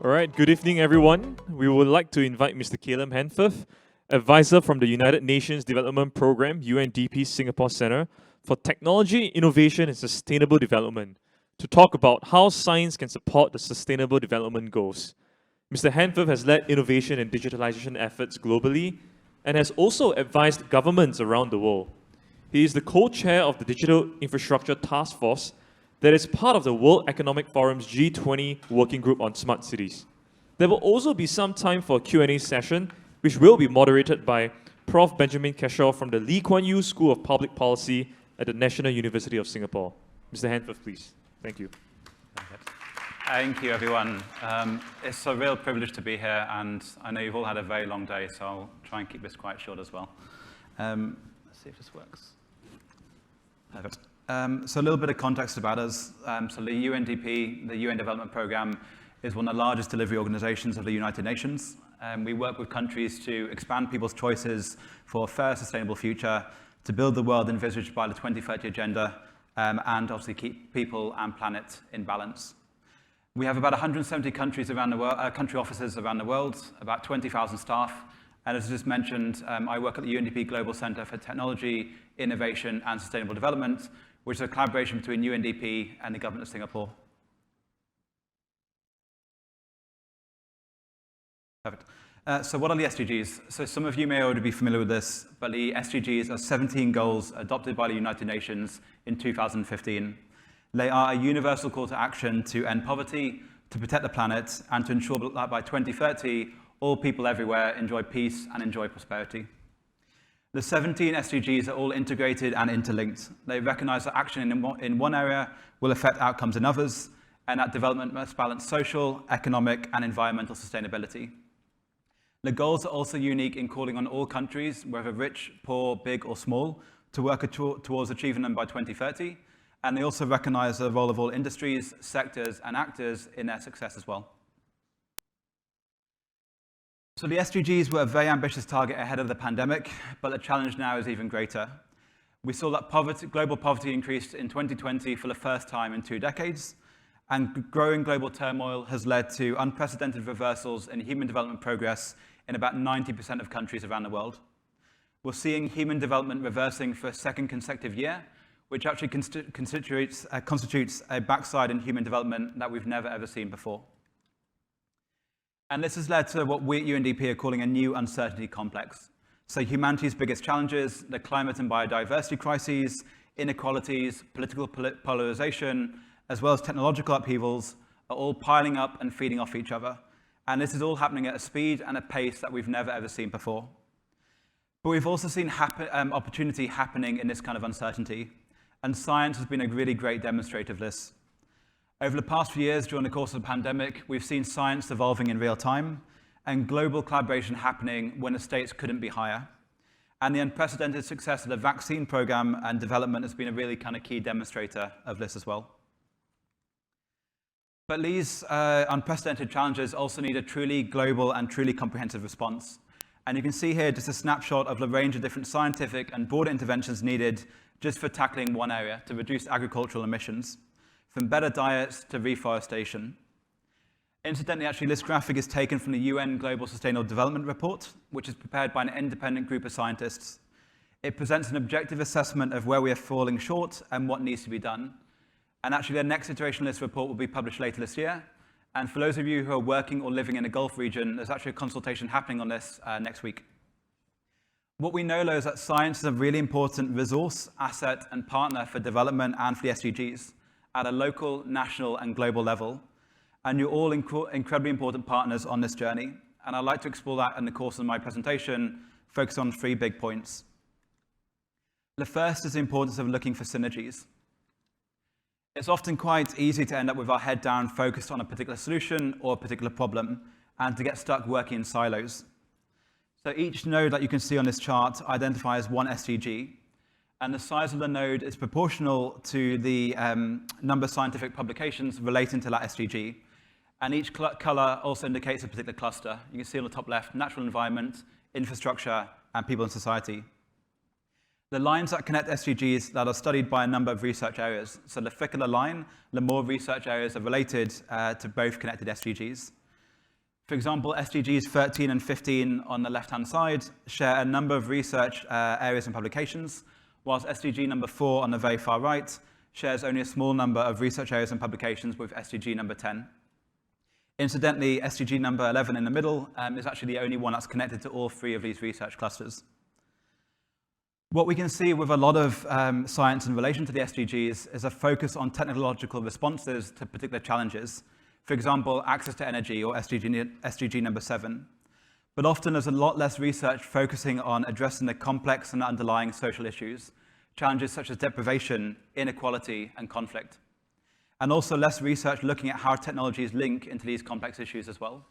All right, good evening, everyone. We would like to invite Mr. Calum Handforth, advisor from the United Nations Development Programme, UNDP Singapore Centre for Technology, Innovation and Sustainable Development, to talk about how science can support the Sustainable Development Goals. Mr. Handforth has led innovation and digitalization efforts globally and has also advised governments around the world. He is the co-chair of the Digital Infrastructure Task Force that is part of the World Economic Forum's G20 Working Group on Smart Cities. There will also be some time for a Q&A session, which will be moderated by Prof. Benjamin Keshaw from the Lee Kuan Yew School of Public Policy at the National University of Singapore. Mr. Handforth, please. Thank you. Thank you, everyone. It's a real privilege to be here, and I know you've all had a very long day, so I'll try and keep this quite short as well. Let's see if this works. Perfect. So a little bit of context about us. So the UNDP, the UN Development Programme, is one of the largest delivery organizations of the United Nations. We work with countries to expand people's choices for a fair, sustainable future, to build the world envisaged by the 2030 Agenda, and obviously keep people and planet in balance. We have about 170 countries around the world, country offices around the world, about 20,000 staff. And as I just mentioned, I work at the UNDP Global Centre for Technology, Innovation and Sustainable Development, which is a collaboration between UNDP and the Government of Singapore. Perfect. So what are the SDGs? So some of you may already be familiar with this, but the SDGs are 17 goals adopted by the United Nations in 2015. They are a universal call to action to end poverty, to protect the planet, and to ensure that by 2030, all people everywhere enjoy peace and enjoy prosperity. The 17 SDGs are all integrated and interlinked. They recognize that action in one area will affect outcomes in others, and that development must balance social, economic, and environmental sustainability. The goals are also unique in calling on all countries, whether rich, poor, big, or small, to work towards achieving them by 2030, and they also recognize the role of all industries, sectors, and actors in their success as well. So the SDGs were a very ambitious target ahead of the pandemic, but the challenge now is even greater. We saw that global poverty increased in 2020 for the first time in 2 decades, and growing global turmoil has led to unprecedented reversals in human development progress in about 90% of countries around the world. We're seeing human development reversing for a second consecutive year, which actually constitutes a backside in human development that we've never ever seen before. And this has led to what we at UNDP are calling a new uncertainty complex. So humanity's biggest challenges, the climate and biodiversity crises, inequalities, political polarization, as well as technological upheavals, are all piling up and feeding off each other. And this is all happening at a speed and a pace that we've never ever seen before. But we've also seen opportunity happening in this kind of uncertainty. And science has been a really great demonstrator of this. Over the past few years, during the course of the pandemic, we've seen science evolving in real time and global collaboration happening when the stakes couldn't be higher. And the unprecedented success of the vaccine program and development has been a really kind of key demonstrator of this as well. But these unprecedented challenges also need a truly global and truly comprehensive response. And you can see here just a snapshot of the range of different scientific and broader interventions needed just for tackling one area to reduce agricultural emissions, from better diets to reforestation. Incidentally, actually, this graphic is taken from the UN Global Sustainable Development Report, which is prepared by an independent group of scientists. It presents an objective assessment of where we are falling short and what needs to be done. And actually, the next iteration of this report will be published later this year. And for those of you who are working or living in the Gulf region, there's actually a consultation happening on this next week. What we know, though, is that science is a really important resource, asset, and partner for development and for the SDGs at a local, national, and global level. And you're all incredibly important partners on this journey. And I'd like to explore that in the course of my presentation, focus on 3 big points. The first is the importance of looking for synergies. It's often quite easy to end up with our head down, focused on a particular solution or a particular problem, and to get stuck working in silos. So each node that you can see on this chart identifies one SDG, and the size of the node is proportional to the number of scientific publications relating to that SDG. And each color also indicates a particular cluster. You can see on the top left, natural environment, infrastructure, and people and society. The lines that connect SDGs that are studied by a number of research areas. So the thicker the line, the more research areas are related to both connected SDGs. For example, SDGs 13 and 15 on the left-hand side share a number of research areas and publications, whilst SDG number 4 on the very far right shares only a small number of research areas and publications with SDG number 10. Incidentally, SDG number 11 in the middle is actually the only one that's connected to all three of these research clusters. What we can see with a lot of science in relation to the SDGs is a focus on technological responses to particular challenges. For example, access to energy, or SDG number 7. But often there's a lot less research focusing on addressing the complex and underlying social issues, challenges such as deprivation, inequality, and conflict. And also less research looking at how technologies link into these complex issues as well.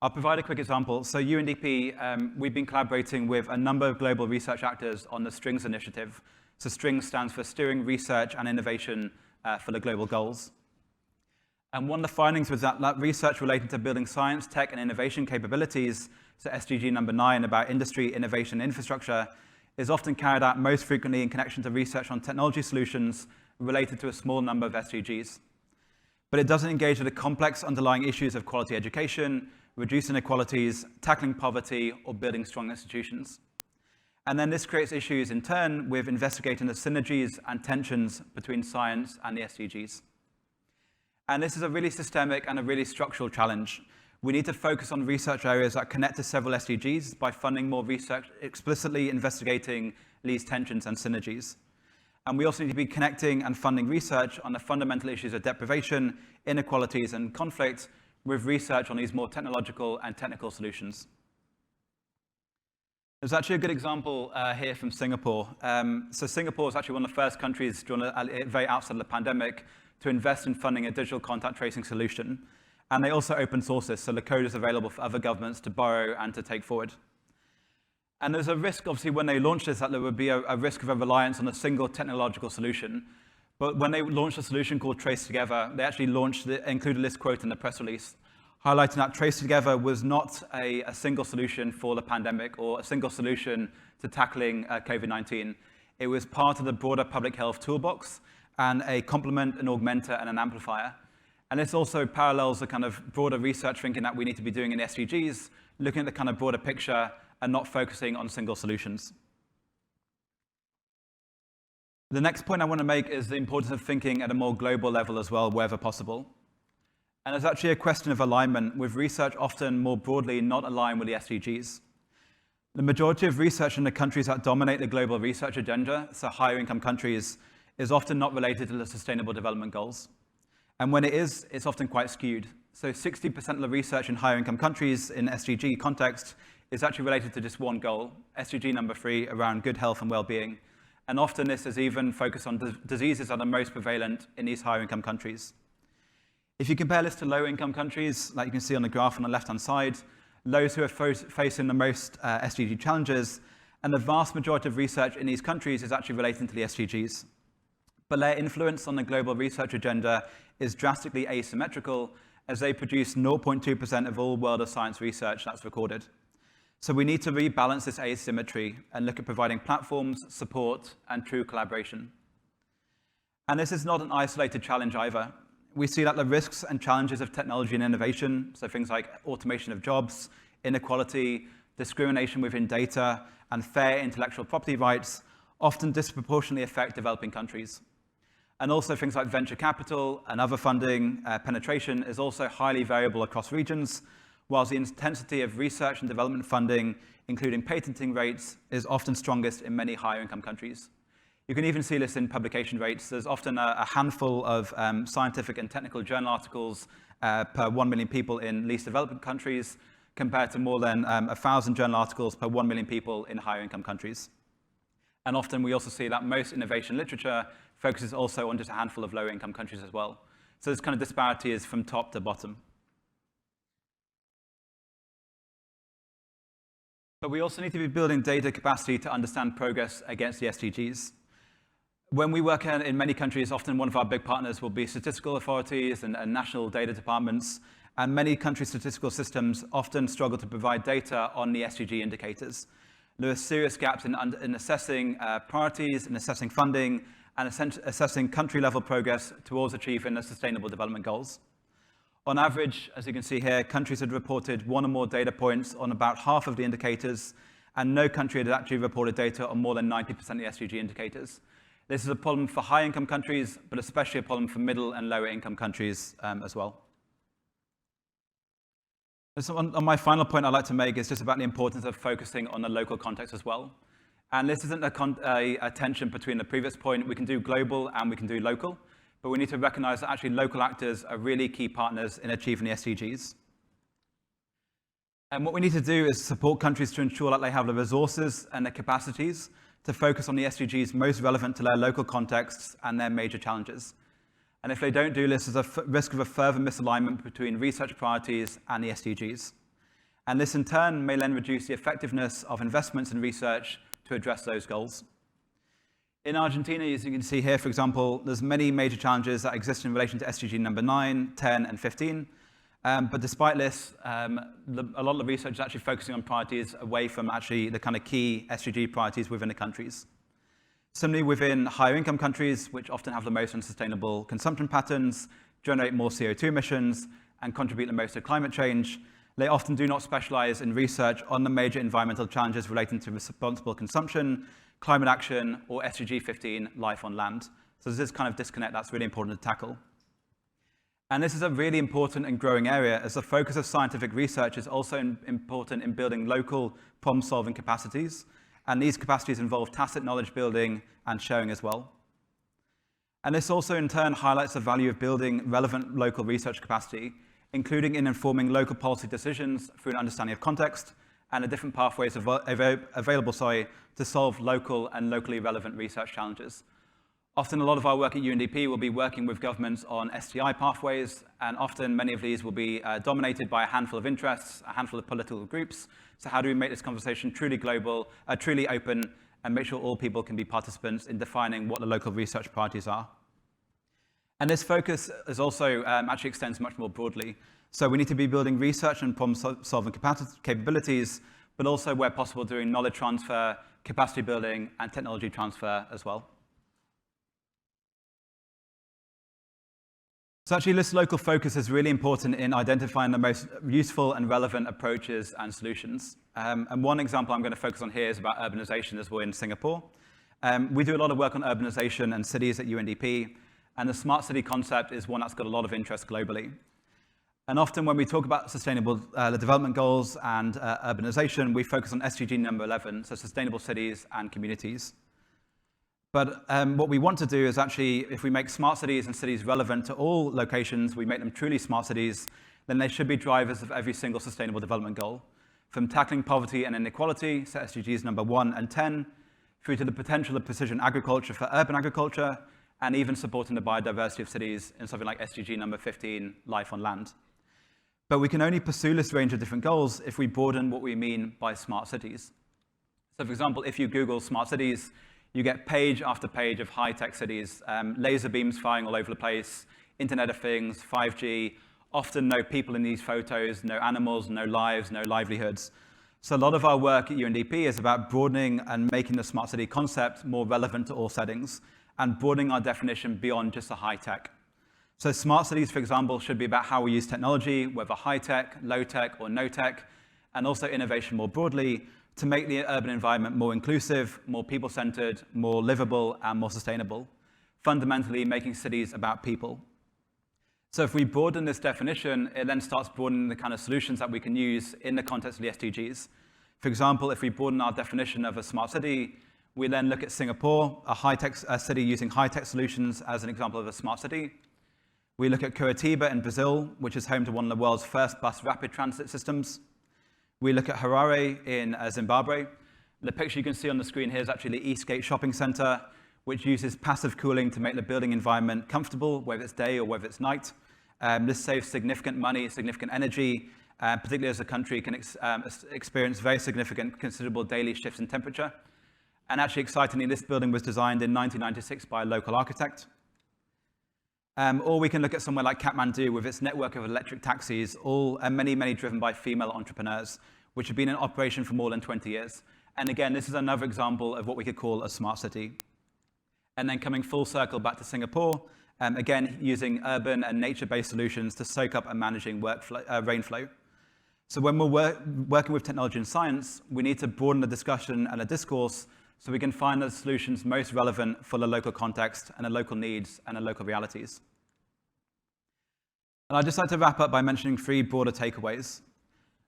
I'll provide a quick example. So UNDP, we've been collaborating with a number of global research actors on the STRINGS initiative. So STRINGS stands for Steering Research and Innovation for the Global Goals. And one of the findings was that research relating to building science, tech, and innovation capabilities, so SDG number 9 about industry, innovation, and infrastructure, is often carried out most frequently in connection to research on technology solutions related to a small number of SDGs. But it doesn't engage with the complex underlying issues of quality education, reducing inequalities, tackling poverty, or building strong institutions. And then this creates issues in turn with investigating the synergies and tensions between science and the SDGs. And this is a really systemic and a really structural challenge. We need to focus on research areas that connect to several SDGs by funding more research explicitly investigating these tensions and synergies. And we also need to be connecting and funding research on the fundamental issues of deprivation, inequalities, and conflict with research on these more technological and technical solutions. There's actually a good example here from Singapore. So Singapore is actually one of the first countries during the very outset of the pandemic to invest in funding a digital contact tracing solution. And they also open source this, so the code is available for other governments to borrow and to take forward. And there's a risk, obviously, when they launched this, that there would be a risk of a reliance on a single technological solution. But when they launched a solution called Trace Together, they actually included this quote in the press release, highlighting that Trace Together was not a single solution for the pandemic or a single solution to tackling COVID-19. It was part of the broader public health toolbox and a complement, an augmenter, and an amplifier. And this also parallels the kind of broader research thinking that we need to be doing in SDGs, looking at the kind of broader picture and not focusing on single solutions. The next point I want to make is the importance of thinking at a more global level as well, wherever possible. And there's actually a question of alignment, with research often more broadly not aligned with the SDGs. The majority of research in the countries that dominate the global research agenda, so higher income countries, is often not related to the Sustainable Development Goals. And when it is, it's often quite skewed. So 60% of the research in higher income countries in SDG context is actually related to just one goal, SDG number 3, around good health and well-being. And often this is even focused on diseases that are most prevalent in these higher income countries. If you compare this to low income countries, like you can see on the graph on the left-hand side, those who are facing the most SDG challenges, and the vast majority of research in these countries is actually relating to the SDGs. But their influence on the global research agenda is drastically asymmetrical, as they produce 0.2% of all world of science research that's recorded. So we need to rebalance this asymmetry and look at providing platforms, support, and true collaboration. And this is not an isolated challenge either. We see that the risks and challenges of technology and innovation, so things like automation of jobs, inequality, discrimination within data, and fair intellectual property rights, often disproportionately affect developing countries. And also things like venture capital and other funding penetration is also highly variable across regions, whilst the intensity of research and development funding, including patenting rates, is often strongest in many higher income countries. You can even see this in publication rates. There's often a handful of scientific and technical journal articles per 1 million people in least developed countries, compared to more than 1,000 journal articles per 1 million people in higher income countries. And often we also see that most innovation literature focuses also on just a handful of low income countries as well. So this kind of disparity is from top to bottom. But we also need to be building data capacity to understand progress against the SDGs. When we work in many countries, often one of our big partners will be statistical authorities and national data departments, and many country statistical systems often struggle to provide data on the SDG indicators. There are serious gaps in assessing priorities, in assessing funding, and assessing country-level progress towards achieving the Sustainable Development Goals. On average, as you can see here, countries had reported one or more data points on about half of the indicators, and no country had actually reported data on more than 90% of the SDG indicators. This is a problem for high-income countries, but especially a problem for middle and lower-income countries as well. So on my final point I'd like to make is just about the importance of focusing on the local context as well. And this isn't a tension between the previous point. We can do global and we can do local, but we need to recognize that actually local actors are really key partners in achieving the SDGs. And what we need to do is support countries to ensure that they have the resources and the capacities to focus on the SDGs most relevant to their local contexts and their major challenges. And if they don't do this, there's a risk of a further misalignment between research priorities and the SDGs. And this, in turn, may then reduce the effectiveness of investments in research to address those goals. In Argentina, as you can see here, for example, there's many major challenges that exist in relation to SDG number 9, 10, and 15. But despite this, a lot of the research is actually focusing on priorities away from actually the kind of key SDG priorities within the countries. Similarly, within higher income countries, which often have the most unsustainable consumption patterns, generate more CO2 emissions, and contribute the most to climate change, they often do not specialize in research on the major environmental challenges relating to responsible consumption, climate action, or SDG 15, life on land. So there's this kind of disconnect that's really important to tackle. And this is a really important and growing area, as the focus of scientific research is also important in building local problem-solving capacities. And these capacities involve tacit knowledge building and sharing as well. And this also, in turn, highlights the value of building relevant local research capacity, including in informing local policy decisions through an understanding of context and the different pathways available to solve local and locally relevant research challenges. Often, a lot of our work at UNDP will be working with governments on STI pathways, and often many of these will be dominated by a handful of interests, a handful of political groups. So how do we make this conversation truly global, truly open, and make sure all people can be participants in defining what the local research priorities are? And this focus is also actually extends much more broadly. So we need to be building research and problem-solving capabilities, but also, where possible, doing knowledge transfer, capacity building, and technology transfer as well. So actually, this local focus is really important in identifying the most useful and relevant approaches and solutions. And one example I'm going to focus on here is about urbanization, as we're in Singapore. We do a lot of work on urbanization and cities at UNDP, and the smart city concept is one that's got a lot of interest globally. And often when we talk about sustainable development goals and urbanization, we focus on SDG number 11, so sustainable cities and communities. But what we want to do is actually, if we make smart cities and cities relevant to all locations, we make them truly smart cities, then they should be drivers of every single sustainable development goal. From tackling poverty and inequality, so SDGs number 1 and 10, through to the potential of precision agriculture for urban agriculture, and even supporting the biodiversity of cities in something like SDG number 15, life on land. But we can only pursue this range of different goals if we broaden what we mean by smart cities. So for example, if you Google smart cities, you get page after page of high-tech cities, laser beams firing all over the place, Internet of Things, 5G, often no people in these photos, no animals, no lives, no livelihoods. So a lot of our work at UNDP is about broadening and making the smart city concept more relevant to all settings, and broadening our definition beyond just the high-tech. So smart cities, for example, should be about how we use technology, whether high-tech, low-tech, or no-tech, and also innovation more broadly, to make the urban environment more inclusive, more people-centered, more livable, and more sustainable, fundamentally making cities about people. So if we broaden this definition, it then starts broadening the kind of solutions that we can use in the context of the SDGs. For example, if we broaden our definition of a smart city, we then look at Singapore, a high-tech city using high-tech solutions as an example of a smart city. We look at Curitiba in Brazil, which is home to one of the world's first bus rapid transit systems. We look at Harare in Zimbabwe. The picture you can see on the screen here is actually the Eastgate Shopping Center, which uses passive cooling to make the building environment comfortable, whether it's day or whether it's night. This saves significant money, significant energy, particularly as the country can experience very significant, considerable daily shifts in temperature. And actually, excitingly, this building was designed in 1996 by a local architect. Or we can look at somewhere like Kathmandu with its network of electric taxis, many driven by female entrepreneurs, which have been in operation for more than 20 years. And again, this is another example of what we could call a smart city. And then coming full circle back to Singapore, again, using urban and nature-based solutions to soak up and managing rainflow. So when we're working with technology and science, we need to broaden the discussion and the discourse so we can find the solutions most relevant for the local context and the local needs and the local realities. And I'd just like to wrap up by mentioning 3 broader takeaways.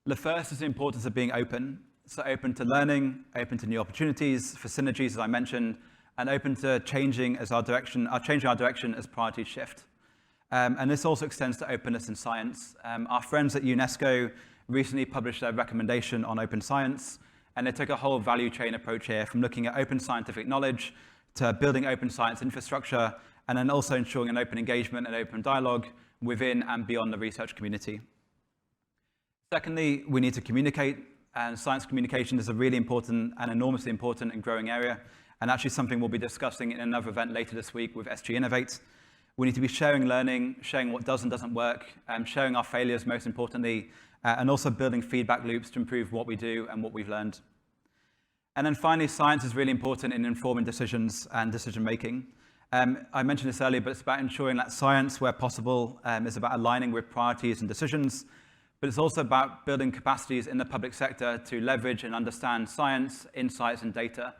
The first is the importance of being open. So open to learning, open to new opportunities for synergies, as I mentioned, and open to changing our direction as priorities shift. And this also extends to openness in science. Our friends at UNESCO recently published their recommendation on open science, and they took a whole value chain approach here, from looking at open scientific knowledge to building open science infrastructure, and then also ensuring an open engagement and open dialogue within and beyond the research community. Secondly, we need to communicate, and science communication is a really important and enormously important and growing area, and actually something we'll be discussing in another event later this week with SG Innovate. We need to be sharing learning, sharing what does and doesn't work, sharing our failures most importantly, and also building feedback loops to improve what we do and what we've learned. And then finally, science is really important in informing decisions and decision making. I mentioned this earlier, but it's about ensuring that science, where possible, is about aligning with priorities and decisions, but it's also about building capacities in the public sector to leverage and understand science, insights, and data.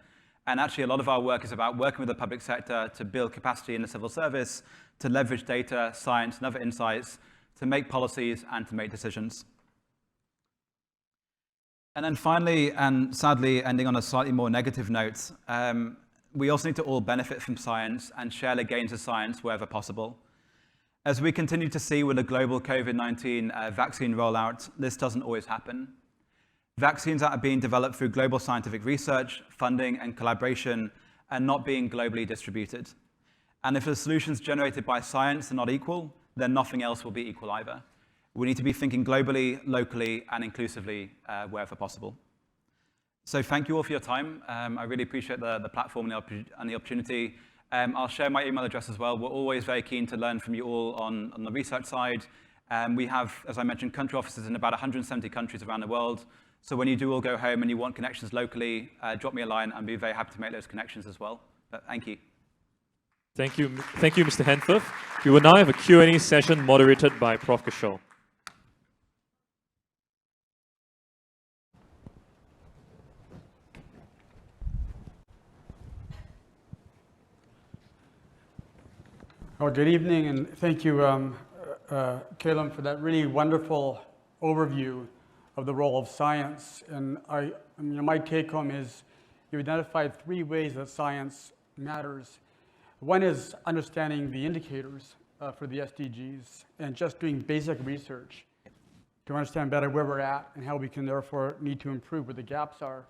And actually, a lot of our work is about working with the public sector to build capacity in the civil service, to leverage data, science, and other insights, to make policies and to make decisions. And then finally, and sadly, ending on a slightly more negative note, we also need to all benefit from science and share the gains of science wherever possible. As we continue to see with the global COVID-19 vaccine rollout, this doesn't always happen. Vaccines that are being developed through global scientific research, funding, and collaboration are not being globally distributed. And if the solutions generated by science are not equal, then nothing else will be equal either. We need to be thinking globally, locally, and inclusively wherever possible. So thank you all for your time. I really appreciate the platform and the opportunity. I'll share my email address as well. We're always very keen to learn from you all on the research side. We have, as I mentioned, country offices in about 170 countries around the world. So when you do all go home and you want connections locally, drop me a line. I'd be very happy to make those connections as well. But thank you. Thank you, Mr. Handforth. We will now have a Q&A session moderated by Prof. Kishore. Well, good evening, and thank you, Calum, for that really wonderful overview of the role of science. And my take home is you identified 3 ways that science matters. One is understanding the indicators for the SDGs and just doing basic research to understand better where we're at and how we can therefore need to improve where the gaps are.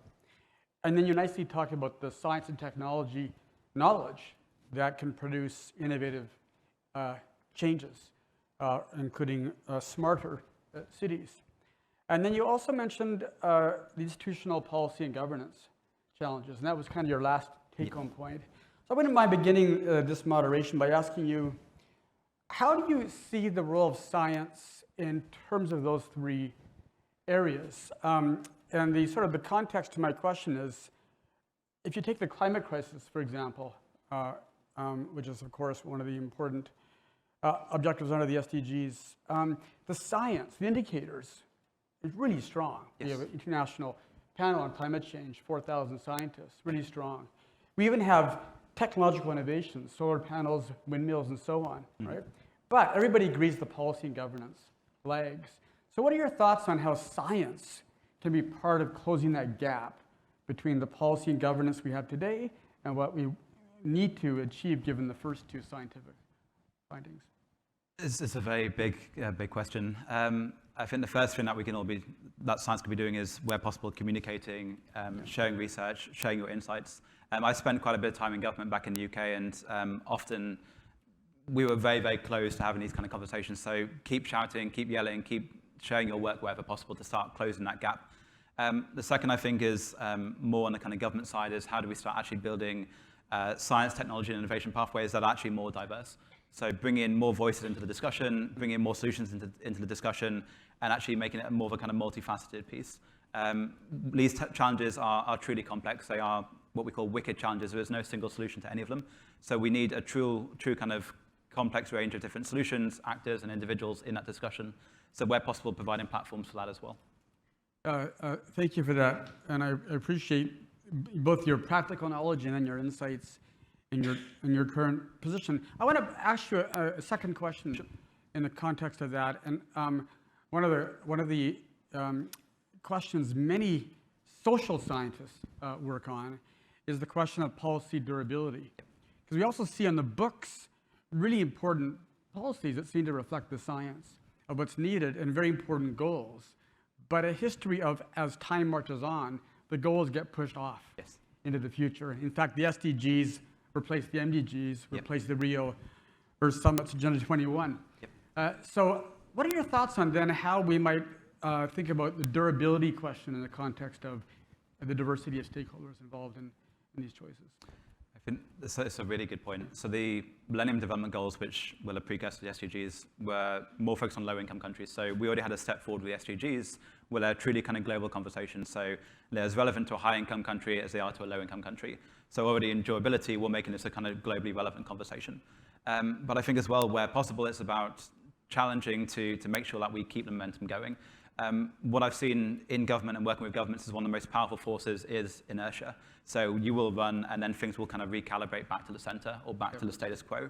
And then you nicely talked about the science and technology knowledge that can produce innovative changes, including smarter cities. And then you also mentioned the institutional policy and governance challenges, and that was kind of your last take-home point. So I wouldn't mind beginning this moderation by asking you, how do you see the role of science in terms of those 3 areas? And the context to my question is, if you take the climate crisis, for example, which is, of course, one of the important objectives under the SDGs, the science, the indicators, is really strong. Yes. We have an international panel on climate change, 4,000 scientists, really strong. We even have technological innovations, solar panels, windmills, and so on, right? But everybody agrees the policy and governance lags. So what are your thoughts on how science can be part of closing that gap between the policy and governance we have today and what we need to achieve given the first 2 scientific findings? It's a very big question. I think the first thing that science can be doing is, where possible, communicating, sharing research, sharing your insights. I spent quite a bit of time in government back in the UK, and often we were very, very close to having these kind of conversations. So keep shouting, keep yelling, keep sharing your work wherever possible to start closing that gap. The second, I think, is more on the kind of government side, is how do we start actually building science, technology, and innovation pathways that are actually more diverse. So bring in more voices into the discussion, bring in more solutions into the discussion, and actually making it more of a kind of multifaceted piece. These challenges are truly complex. They are what we call wicked challenges. There is no single solution to any of them. So we need a true kind of complex range of different solutions, actors, and individuals in that discussion. So where possible, providing platforms for that as well. Thank you for that, and I appreciate both your practical knowledge and then your insights in your current position. I want to ask you a second question in the context of that, and one of the questions many social scientists work on is the question of policy durability, because we also see on the books really important policies that seem to reflect the science of what's needed and very important goals, but a history of, as time marches on, the goals get pushed off into the future. In fact, the SDGs replace the MDGs, replace the Rio Earth Summit's Agenda 21. So what are your thoughts on then how we might think about the durability question in the context of the diversity of stakeholders involved in these choices? I think it's a really good point. So the Millennium Development Goals, which were a precursor to the SDGs, were more focused on low-income countries. So we already had a step forward with the SDGs, where they're truly kind of global conversations. So they're as relevant to a high-income country as they are to a low-income country. So already in durability, we're making this a kind of globally relevant conversation. But I think as well, where possible, it's about challenging to make sure that we keep the momentum going. What I've seen in government and working with governments is one of the most powerful forces is inertia. So you will run and then things will kind of recalibrate back to the center or back to the status quo.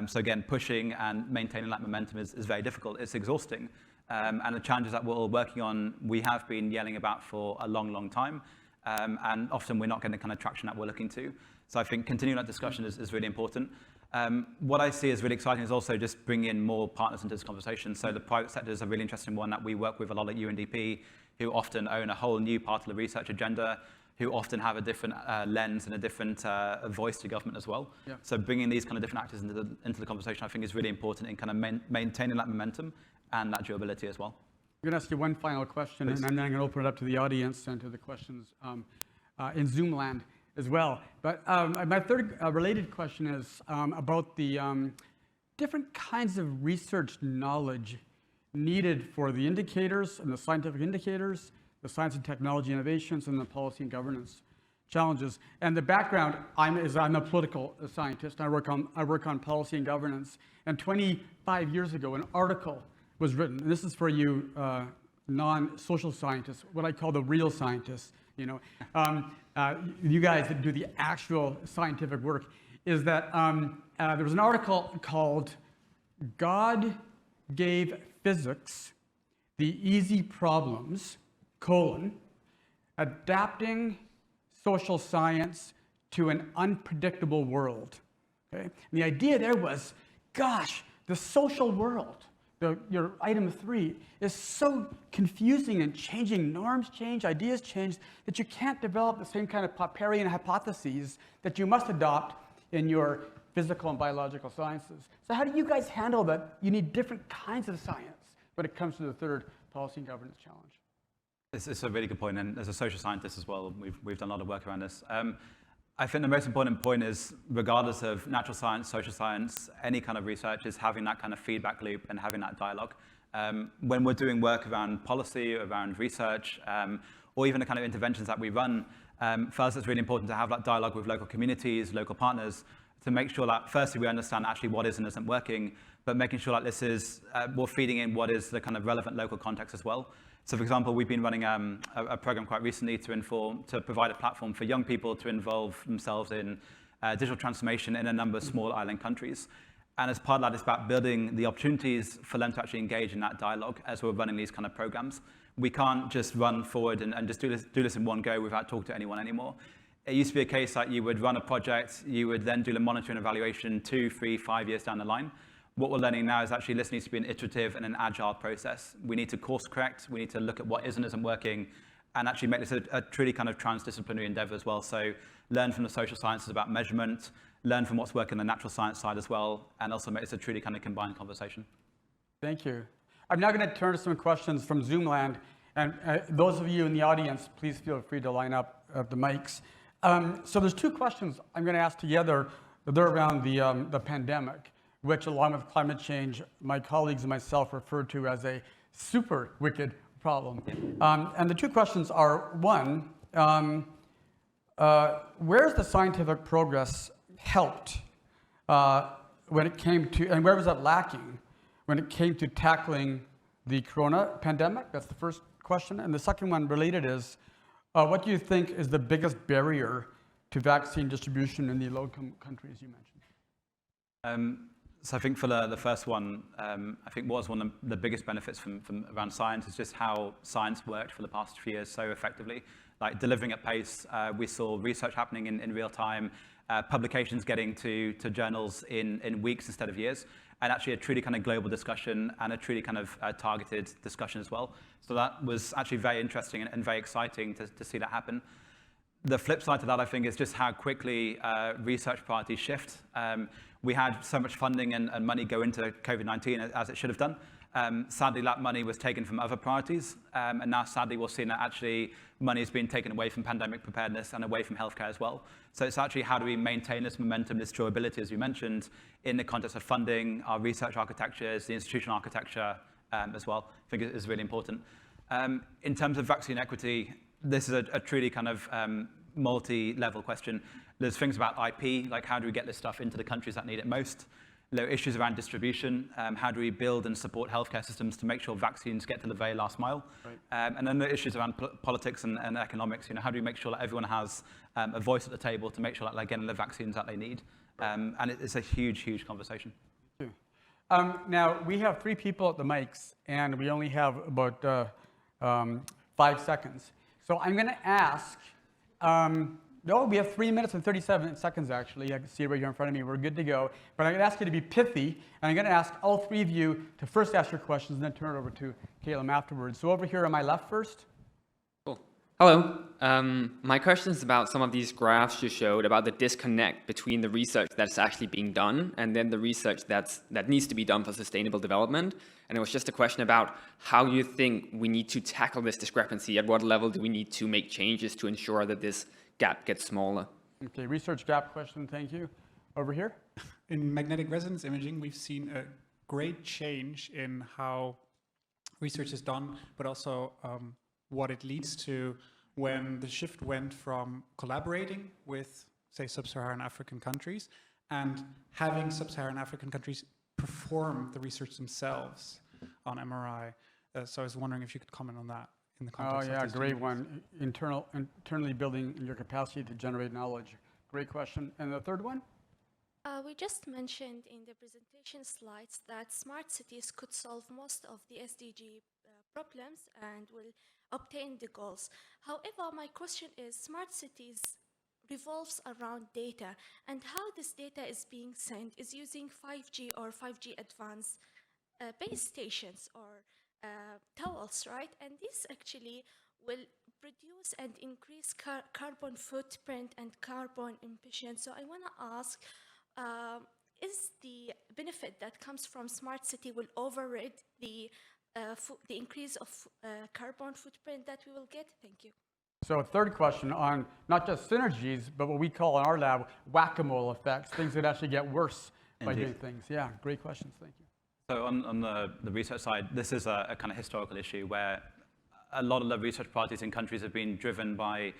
So again, pushing and maintaining that momentum is very difficult. It's exhausting. And the challenges that we're all working on, we have been yelling about for a long, long time. And often we're not getting the kind of traction that we're looking to. So I think continuing that discussion is really important. What I see as really exciting is also just bringing in more partners into this conversation. So the private sector is a really interesting one that we work with a lot at UNDP, who often own a whole new part of the research agenda, who often have a different lens and a different voice to government as well. So bringing these kind of different actors into the conversation, I think, is really important in kind of maintaining that momentum and that durability as well. I'm going to ask you one final question, and then I'm going to open it up to the audience and to the questions in Zoom land as well. But my third related question is about the different kinds of research knowledge needed for the indicators and the scientific indicators, the science and technology innovations, and the policy and governance challenges. And the background I'm a political scientist. I work on policy and governance. And 25 years ago, an article was written, and this is for you non-social scientists, what I call the real scientists, you know. You guys that do the actual scientific work, is that there was an article called "God Gave Physics the Easy Problems, Adapting Social Science to an Unpredictable World." Okay? And the idea there was, gosh, the social world, your item 3, is so confusing and changing. Norms change, ideas change, that you can't develop the same kind of Popperian hypotheses that you must adopt in your physical and biological sciences. So how do you guys handle that? You need different kinds of science when it comes to the third policy and governance challenge. It's a really good point, and as a social scientist as well, we've done a lot of work around this. I think the most important point is, regardless of natural science, social science, any kind of research, is having that kind of feedback loop and having that dialogue. When we're doing work around policy, around research, or even the kind of interventions that we run, for us it's really important to have that dialogue with local communities, local partners, to make sure that firstly we understand actually what is and isn't working, but making sure that this is, we're feeding in what is the kind of relevant local context as well. So for example, we've been running a program quite recently to provide a platform for young people to involve themselves in digital transformation in a number of small island countries. And as part of that, it's about building the opportunities for them to actually engage in that dialogue as we're running these kind of programs. We can't just run forward and just do this in one go without talking to anyone anymore. It used to be a case that you would run a project, you would then do the monitoring and evaluation 2, 3, 5 years down the line. What we're learning now is actually this needs to be an iterative and an agile process. We need to course correct, we need to look at what is and isn't working, and actually make this a truly kind of transdisciplinary endeavor as well. So learn from the social sciences about measurement, learn from what's working on the natural science side as well, and also make this a truly kind of combined conversation. Thank you. I'm now going to turn to some questions from Zoom land, and those of you in the audience, please feel free to line up at the mics. So there's 2 questions I'm going to ask together. They're around the pandemic, which, along with climate change, my colleagues and myself refer to as a super wicked problem. And the 2 questions are, one, where's the scientific progress helped when it came to, and where was that lacking when it came to tackling the corona pandemic? That's the first question. And the second one related is, what do you think is the biggest barrier to vaccine distribution in the low-income countries you mentioned? So I think for the first one, I think what was one of the biggest benefits from around science is just how science worked for the past few years so effectively. Like delivering at pace, we saw research happening in real time, publications getting to journals in weeks instead of years, and actually a truly kind of global discussion and a truly kind of targeted discussion as well. So that was actually very interesting and very exciting to see that happen. The flip side to that, I think, is just how quickly research priorities shift. We had so much funding and money go into COVID-19 as it should have done. Sadly, that money was taken from other priorities, and now sadly we're seeing that actually money is being taken away from pandemic preparedness and away from healthcare as well. So it's actually how do we maintain this momentum, this durability, as you mentioned, in the context of funding, our research architectures, the institutional architecture as well. I think it is really important. In terms of vaccine equity, this is a truly kind of multi-level question. There's things about IP, like how do we get this stuff into the countries that need it most? There are issues around distribution. How do we build and support healthcare systems to make sure vaccines get to the very last mile? Right. And then there are issues around politics and economics. You know, how do we make sure that everyone has a voice at the table to make sure that they're getting the vaccines that they need? And it's a huge, huge conversation. Now, we have 3 people at the mics, and we only have about 5 seconds. So I'm going to ask, no, we have 3 minutes and 37 seconds, actually. I can see it right here in front of me. We're good to go. But I'm going to ask you to be pithy, and I'm going to ask all 3 of you to first ask your questions and then turn it over to Calum afterwards. So over here on my left first. Cool. Hello. My question is about some of these graphs you showed about the disconnect between the research that's actually being done and then the research that needs to be done for sustainable development. And it was just a question about how you think we need to tackle this discrepancy. At what level do we need to make changes to ensure that this gap gets smaller? Okay, research gap question, thank you. Over here. In magnetic resonance imaging, we've seen a great change in how research is done, but also what it leads to when the shift went from collaborating with, say, sub-Saharan African countries and having sub-Saharan African countries perform the research themselves on MRI. So I was wondering if you could comment on that in the context of this. Great one. Internally building your capacity to generate knowledge. Great question. And the third one? We just mentioned in the presentation slides that smart cities could solve most of the SDG problems and will obtain the goals. However, my question is, smart cities revolves around data, and how this data is being sent is using 5G or 5G advanced base stations or towers, right? And this actually will produce and increase carbon footprint and carbon emissions. So I want to ask, is the benefit that comes from smart city will override the increase of carbon footprint that we will get? Thank you. So third question on not just synergies, but what we call in our lab whack-a-mole effects, things that actually get worse by doing things. Yeah, great questions, thank you. So on the research side, this is a kind of historical issue where a lot of the research priorities in countries have been driven by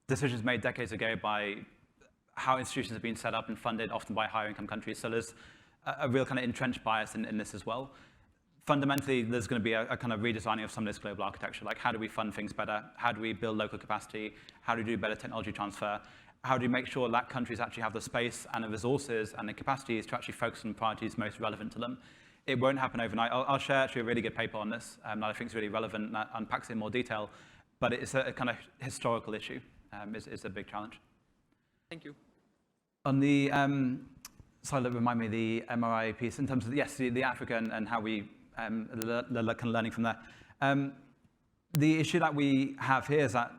decisions made decades ago by how institutions have been set up and funded, often by higher income countries. So there's a real kind of entrenched bias in this as well. Fundamentally, there's going to be a kind of redesigning of some of this global architecture, like how do we fund things better? How do we build local capacity? How do we do better technology transfer? How do we make sure that countries actually have the space and the resources and the capacities to actually focus on priorities most relevant to them? It won't happen overnight. I'll share actually a really good paper on this that I think is really relevant and that unpacks it in more detail, but it's a kind of historical issue. It's a big challenge. Thank you. On the, sorry, that remind me, the MRI piece in terms of, yes, the Africa and how we, the kind of learning from there. The issue that we have here is that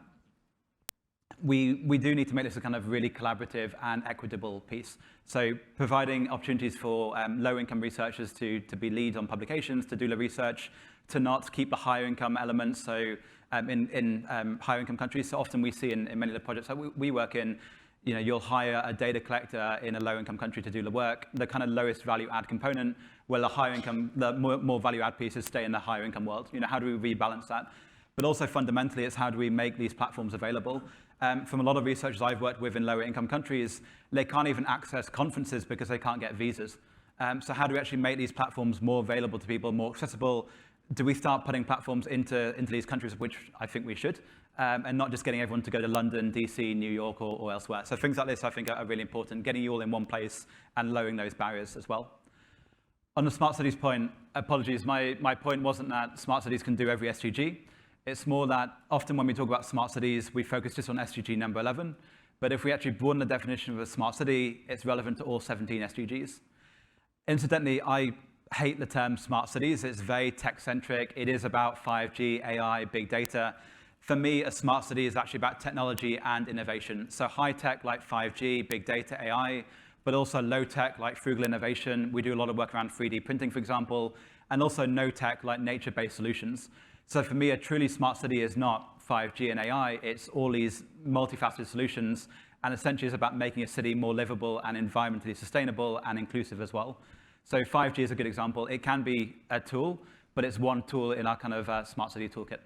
we do need to make this a kind of really collaborative and equitable piece. So providing opportunities for low-income researchers to be lead on publications, to do the research, to not keep the higher income elements. So in higher income countries, so often we see in many of the projects that we work in, you know, you'll hire a data collector in a low-income country to do the work, the kind of lowest value-add component, where the higher income, the more value-add pieces stay in the higher income world. You know, how do we rebalance that? But also fundamentally, it's how do we make these platforms available? From a lot of researchers I've worked with in lower-income countries, they can't even access conferences because they can't get visas. So how do we actually make these platforms more available to people, more accessible? Do we start putting platforms into these countries, which I think we should, and not just getting everyone to go to London, DC, New York, or elsewhere? So things like this, I think, are really important, getting you all in one place and lowering those barriers as well. On the smart cities point, apologies, my point wasn't that smart cities can do every SDG. It's more that often when we talk about smart cities, we focus just on SDG number 11. But if we actually broaden the definition of a smart city, it's relevant to all 17 SDGs. Incidentally, I hate the term smart cities. It's very tech-centric. It is about 5G, AI, big data. For me, a smart city is actually about technology and innovation. So high tech like 5G, big data, AI, but also low tech like frugal innovation. We do a lot of work around 3D printing, for example, and also no tech like nature-based solutions. So for me, a truly smart city is not 5G and AI. It's all these multifaceted solutions, and essentially is about making a city more livable and environmentally sustainable and inclusive as well. So 5G is a good example. It can be a tool, but it's one tool in our kind of smart city toolkit.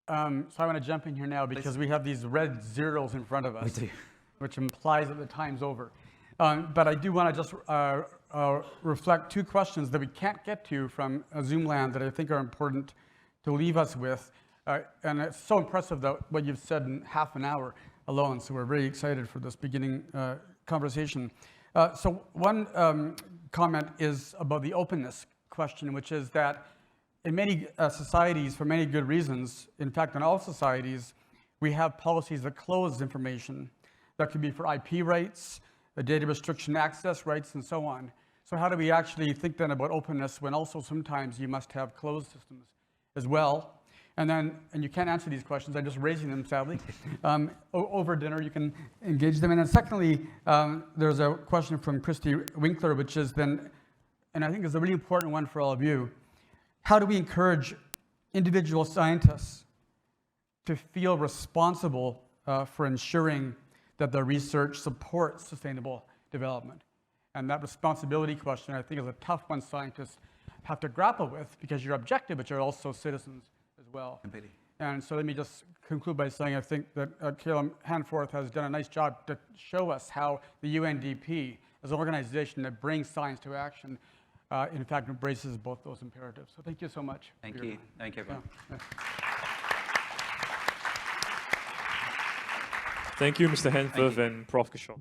So I want to jump in here now because we have these red zeros in front of us, which implies that the time's over. But I do want to just reflect two questions that we can't get to from Zoom land that I think are important to leave us with. And it's so impressive that what you've said in half an hour alone, so we're very excited for this beginning conversation. So one comment is about the openness question, which is that in many societies, for many good reasons, in fact, in all societies, we have policies that close information. That could be for IP rights, the data restriction access rights, and so on. So how do we actually think then about openness when also sometimes you must have closed systems as well? And then, and you can't answer these questions, I'm just raising them sadly. Over dinner, you can engage them. And then secondly, there's a question from Christy Winkler, which is then, and I think is a really important one for all of you. How do we encourage individual scientists to feel responsible for ensuring that their research supports sustainable development? And that responsibility question, I think, is a tough one scientists have to grapple with because you're objective, but you're also citizens as well. Completely. And so let me just conclude by saying I think that Calum Handforth has done a nice job to show us how the UNDP, as an organization that brings science to action, in fact embraces both those imperatives. So thank you so much. Thank you. Thank you, everyone. Yeah. Thank you, Mr. Handforth and Prof. Kishore.